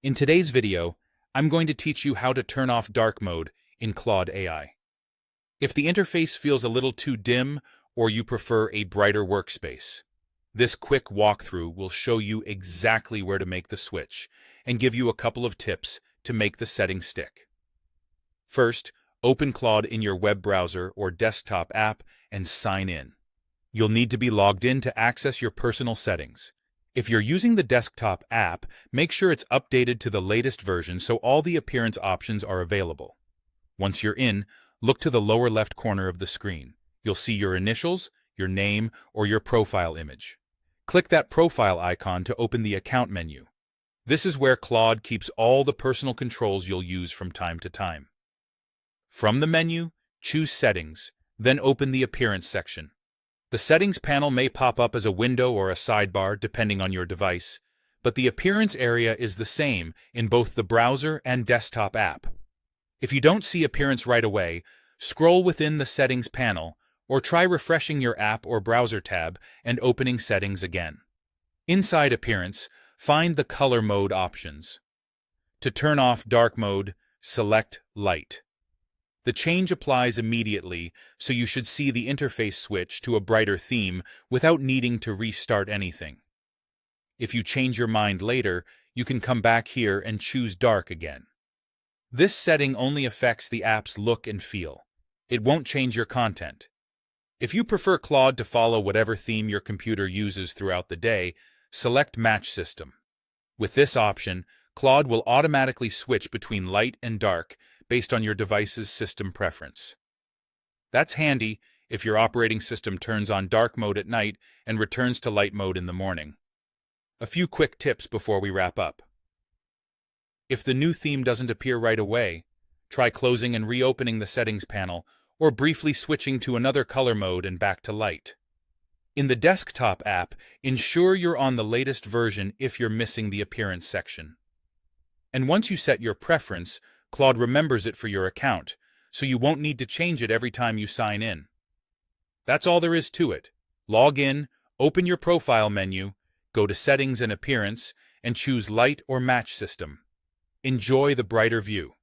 In today's video, I'm going to teach you how to turn off dark mode in Claude AI. If the interface feels a little too dim or you prefer a brighter workspace, this quick walkthrough will show you exactly where to make the switch and give you a couple of tips to make the settings stick. First, open Claude in your web browser or desktop app and sign in. You'll need to be logged in to access your personal settings. If you're using the desktop app, make sure it's updated to the latest version so all the appearance options are available. Once you're in, look to the lower left corner of the screen. You'll see your initials, your name, or your profile image. Click that profile icon to open the account menu. This is where Claude keeps all the personal controls you'll use from time to time. From the menu, choose Settings, then open the Appearance section. The Settings panel may pop up as a window or a sidebar depending on your device, but the appearance area is the same in both the browser and desktop app. If you don't see appearance right away, scroll within the Settings panel or try refreshing your app or browser tab and opening Settings again. Inside Appearance, find the color mode options. To turn off dark mode, select Light. The change applies immediately, so you should see the interface switch to a brighter theme without needing to restart anything. If you change your mind later, you can come back here and choose dark again. This setting only affects the app's look and feel. It won't change your content. If you prefer Claude to follow whatever theme your computer uses throughout the day, select Match System. With this option, Claude will automatically switch between light and dark based on your device's system preference. That's handy if your operating system turns on dark mode at night and returns to light mode in the morning. A few quick tips before we wrap up. If the new theme doesn't appear right away, try closing and reopening the Settings panel or briefly switching to another color mode and back to light. In the desktop app, ensure you're on the latest version if you're missing the appearance section. And once you set your preference, Claude remembers it for your account, so you won't need to change it every time you sign in. That's all there is to it. Log in, open your profile menu, go to Settings and Appearance, and choose Light or Match System. Enjoy the brighter view.